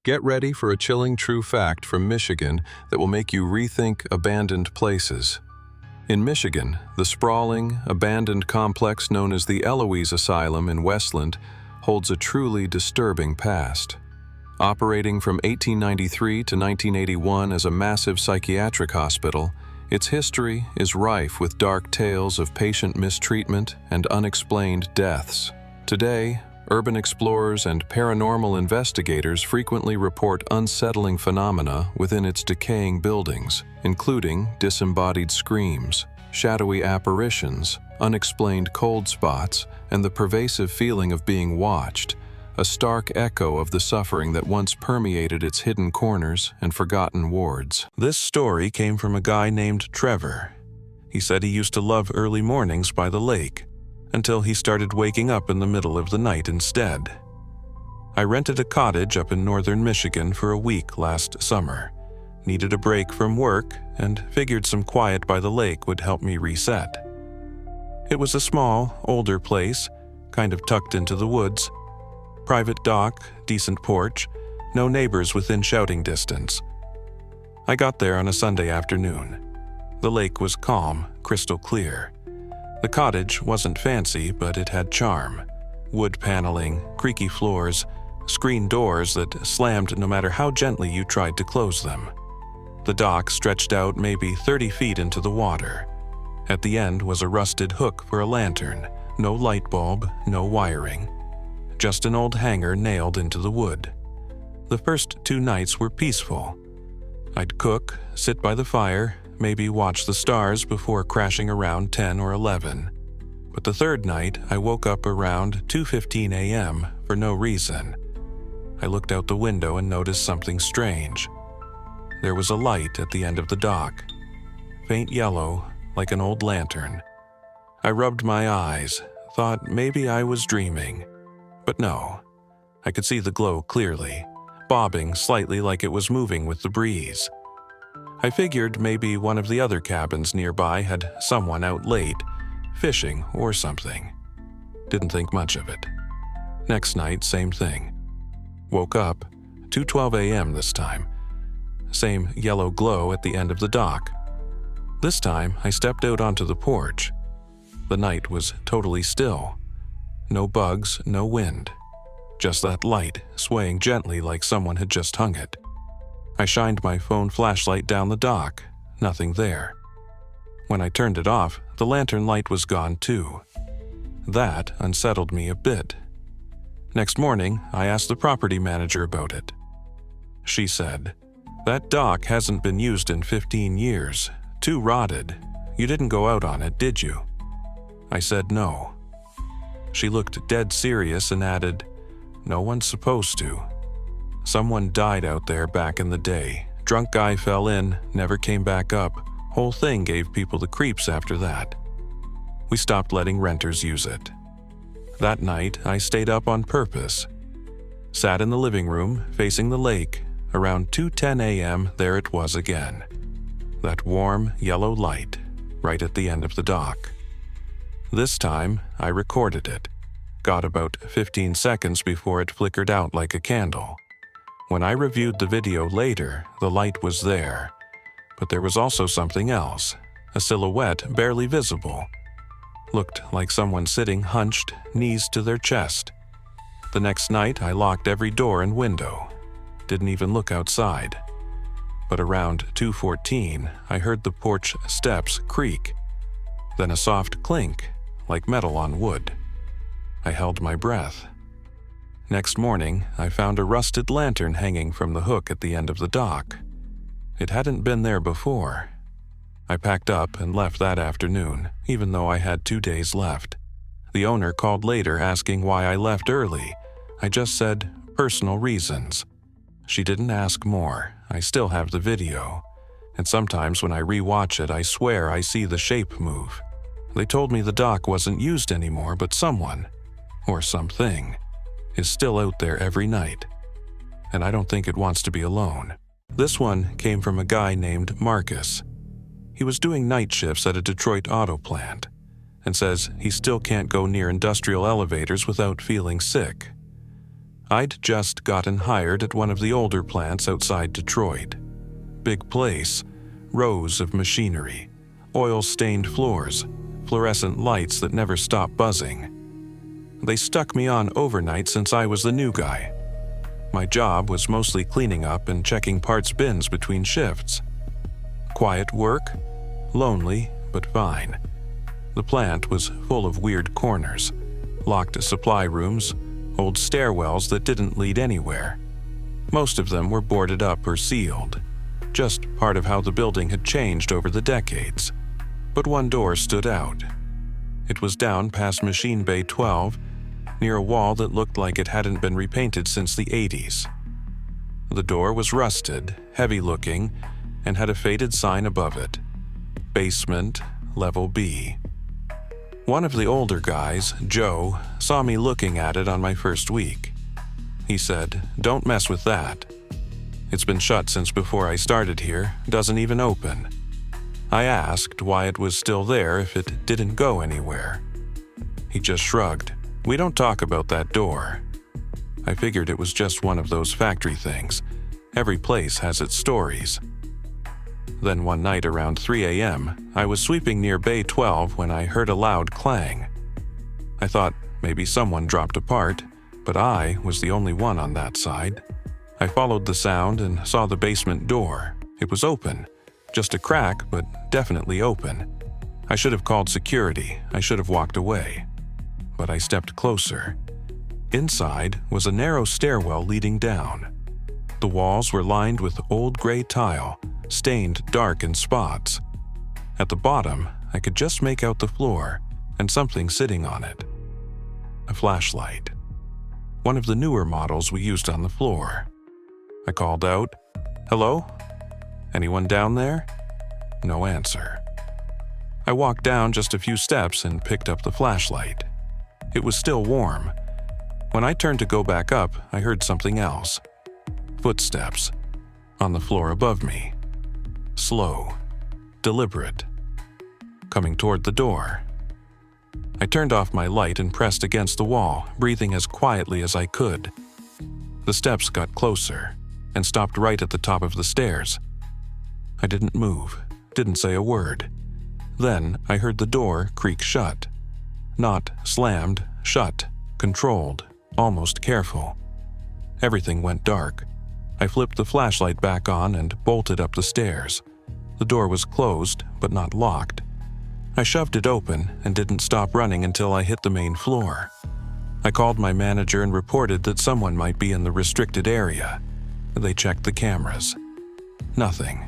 Get ready for a chilling true fact from Michigan that will make you rethink abandoned places. In Michigan, the sprawling, abandoned complex known as the Eloise Asylum in Westland holds a truly disturbing past. Operating from 1893 to 1981 as a massive psychiatric hospital, its history is rife with dark tales of patient mistreatment and unexplained deaths. Today, urban explorers and paranormal investigators frequently report unsettling phenomena within its decaying buildings, including disembodied screams, shadowy apparitions, unexplained cold spots, and the pervasive feeling of being watched, a stark echo of the suffering that once permeated its hidden corners and forgotten wards. This story came from a guy named Trevor. He said he used to love early mornings by the lake, until he started waking up in the middle of the night instead. I rented a cottage up in northern Michigan for a week last summer, needed a break from work, and figured some quiet by the lake would help me reset. It was a small, older place, kind of tucked into the woods. Private dock, decent porch, no neighbors within shouting distance. I got there on a Sunday afternoon. The lake was calm, crystal clear. The cottage wasn't fancy, but it had charm. Wood paneling, creaky floors, screen doors that slammed no matter how gently you tried to close them. The dock stretched out maybe 30 feet into the water. At the end was a rusted hook for a lantern, no light bulb, no wiring. Just an old hanger nailed into the wood. The first 2 nights were peaceful. I'd cook, sit by the fire, maybe watch the stars before crashing around 10 or 11. But the third night, I woke up around 2:15 a.m. for no reason. I looked out the window and noticed something strange. There was a light at the end of the dock, faint yellow, like an old lantern. I rubbed my eyes, thought maybe I was dreaming. But no, I could see the glow clearly, bobbing slightly like it was moving with the breeze. I figured maybe one of the other cabins nearby had someone out late, fishing or something. Didn't think much of it. Next night, same thing. Woke up, 2:12 a.m. this time. Same yellow glow at the end of the dock. This time, I stepped out onto the porch. The night was totally still. No bugs, no wind. Just that light swaying gently like someone had just hung it. I shined my phone flashlight down the dock. Nothing there. When I turned it off, the lantern light was gone too. That unsettled me a bit. Next morning, I asked the property manager about it. She said, "That dock hasn't been used in 15 years. Too rotted. You didn't go out on it, did you?" I said no. She looked dead serious and added, "No one's supposed to. Someone died out there back in the day. Drunk guy fell in, never came back up. Whole thing gave people the creeps after that. We stopped letting renters use it." That night, I stayed up on purpose. Sat in the living room, facing the lake. Around 2:10 a.m., there it was again. That warm, yellow light, right at the end of the dock. This time, I recorded it. Got about 15 seconds before it flickered out like a candle. When I reviewed the video later, the light was there. But there was also something else, a silhouette barely visible. Looked like someone sitting hunched, knees to their chest. The next night, I locked every door and window. Didn't even look outside. But around 2:14, I heard the porch steps creak. Then a soft clink, like metal on wood. I held my breath. Next morning, I found a rusted lantern hanging from the hook at the end of the dock. It hadn't been there before. I packed up and left that afternoon, even though I had 2 days left. The owner called later asking why I left early. I just said, personal reasons. She didn't ask more. I still have the video. And sometimes when I rewatch it, I swear I see the shape move. They told me the dock wasn't used anymore, but someone, or something, is still out there every night. And I don't think it wants to be alone. This one came from a guy named Marcus. He was doing night shifts at a Detroit auto plant and says he still can't go near industrial elevators without feeling sick. I'd just gotten hired at one of the older plants outside Detroit. Big place, rows of machinery, oil-stained floors, fluorescent lights that never stop buzzing. They stuck me on overnight since I was the new guy. My job was mostly cleaning up and checking parts bins between shifts. Quiet work, lonely, but fine. The plant was full of weird corners, locked supply rooms, old stairwells that didn't lead anywhere. Most of them were boarded up or sealed, just part of how the building had changed over the decades. But one door stood out. It was down past Machine Bay 12, near a wall that looked like it hadn't been repainted since the 80s. The door was rusted, heavy-looking, and had a faded sign above it. Basement, Level B. One of the older guys, Joe, saw me looking at it on my first week. He said, "Don't mess with that. It's been shut since before I started here, doesn't even open." I asked why it was still there if it didn't go anywhere. He just shrugged. "We don't talk about that door." I figured it was just one of those factory things. Every place has its stories. Then one night around 3 a.m., I was sweeping near Bay 12 when I heard a loud clang. I thought maybe someone dropped a part, but I was the only one on that side. I followed the sound and saw the basement door. It was open. Just a crack, but definitely open. I should have called security. I should have walked away. But I stepped closer. Inside was a narrow stairwell leading down. The walls were lined with old gray tile, stained dark in spots. At the bottom, I could just make out the floor and something sitting on it. A flashlight. One of the newer models we used on the floor. I called out, "Hello? Anyone down there?" No answer. I walked down just a few steps and picked up the flashlight. It was still warm. When I turned to go back up, I heard something else. Footsteps. On the floor above me. Slow. Deliberate. Coming toward the door. I turned off my light and pressed against the wall, breathing as quietly as I could. The steps got closer and stopped right at the top of the stairs. I didn't move, didn't say a word. Then I heard the door creak shut. Not slammed, shut, controlled, almost careful. Everything went dark. I flipped the flashlight back on and bolted up the stairs. The door was closed, but not locked. I shoved it open and didn't stop running until I hit the main floor. I called my manager and reported that someone might be in the restricted area. They checked the cameras. Nothing.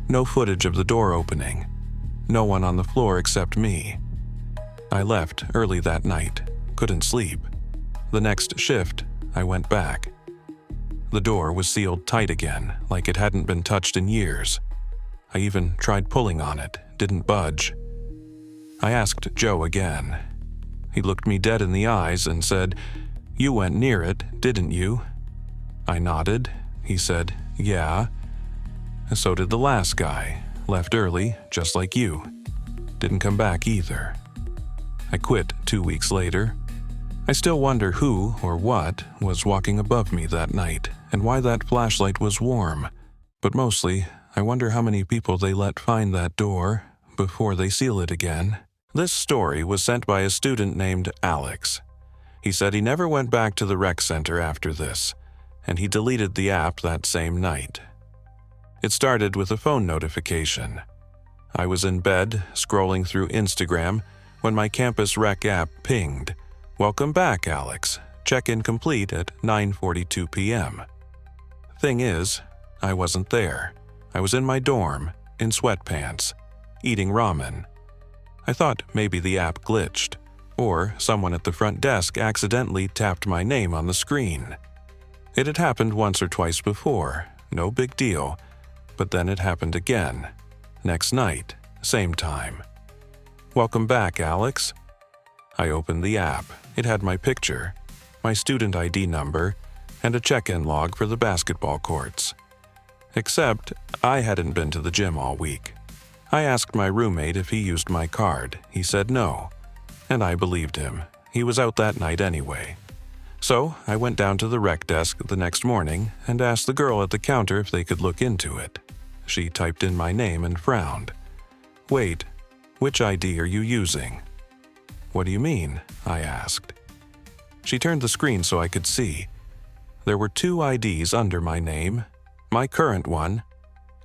No footage of the door opening. No one on the floor except me. I left early that night. Couldn't sleep. The next shift, I went back. The door was sealed tight again, like it hadn't been touched in years. I even tried pulling on it, didn't budge. I asked Joe again. He looked me dead in the eyes and said, "You went near it, didn't you?" I nodded. He said, "Yeah." So did the last guy. Left early, just like you. Didn't come back either. I quit 2 weeks later. I still wonder who or what was walking above me that night and why that flashlight was warm. But mostly, I wonder how many people they let find that door before they seal it again. This story was sent by a student named Alex. He said he never went back to the rec center after this, and he deleted the app that same night. It started with a phone notification. I was in bed, scrolling through Instagram, when my campus rec app pinged, "Welcome back, Alex. Check-in complete at 9:42 p.m. Thing is, I wasn't there. I was in my dorm, in sweatpants, eating ramen. I thought maybe the app glitched, or someone at the front desk accidentally tapped my name on the screen. It had happened once or twice before, no big deal, but then it happened again. Next night, same time. "Welcome back, Alex." I opened the app. It had my picture, my student ID number, and a check-in log for the basketball courts. Except I hadn't been to the gym all week. I asked my roommate if he used my card. He said no, and I believed him. He was out that night anyway. So I went down to the rec desk the next morning and asked the girl at the counter if they could look into it. She typed in my name and frowned. "Wait, which ID are you using?" "What do you mean?" I asked. She turned the screen so I could see. There were 2 IDs under my name, my current one,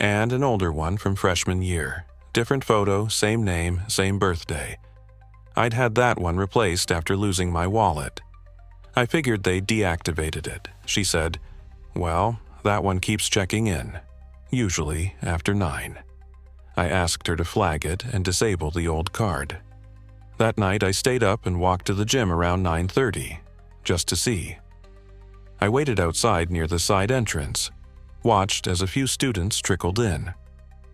and an older one from freshman year. Different photo, same name, same birthday. I'd had that one replaced after losing my wallet. I figured they deactivated it. She said, "Well, that one keeps checking in, usually after 9. I asked her to flag it and disable the old card. That night I stayed up and walked to the gym around 9:30, just to see. I waited outside near the side entrance, watched as a few students trickled in.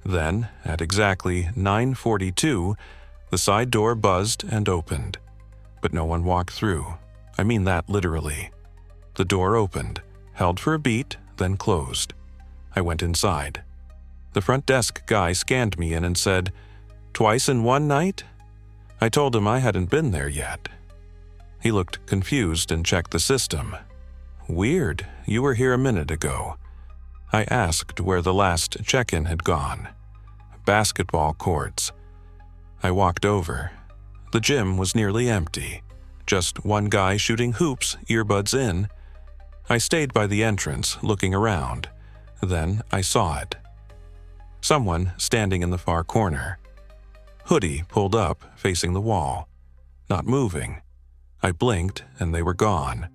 Then, at exactly 9:42, the side door buzzed and opened, but no one walked through. I mean that literally. The door opened, held for a beat, then closed. I went inside. The front desk guy scanned me in and said, "Twice in one night?" I told him I hadn't been there yet. He looked confused and checked the system. "Weird, you were here a minute ago." I asked where the last check-in had gone. "Basketball courts." I walked over. The gym was nearly empty. Just one guy shooting hoops, earbuds in. I stayed by the entrance, looking around. Then I saw it. Someone standing in the far corner. Hoodie pulled up, facing the wall. Not moving. I blinked and they were gone.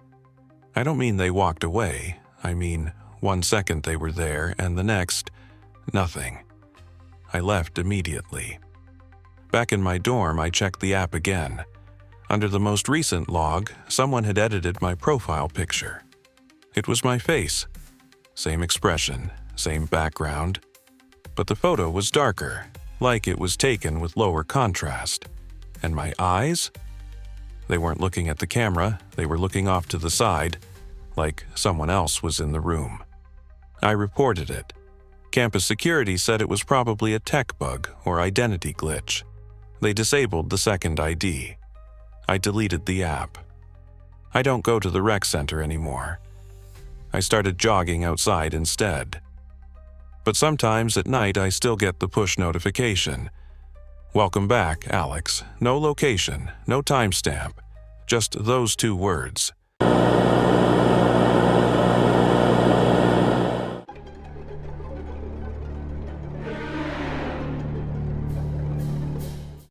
I don't mean they walked away. I mean, 1 second they were there and the next, nothing. I left immediately. Back in my dorm, I checked the app again. Under the most recent log, someone had edited my profile picture. It was my face. Same expression, same background. But the photo was darker, like it was taken with lower contrast. And my eyes? They weren't looking at the camera, they were looking off to the side, like someone else was in the room. I reported it. Campus security said it was probably a tech bug or identity glitch. They disabled the second ID. I deleted the app. I don't go to the rec center anymore. I started jogging outside instead. But sometimes at night I still get the push notification. "Welcome back, Alex. No location, no timestamp. Just those 2 words."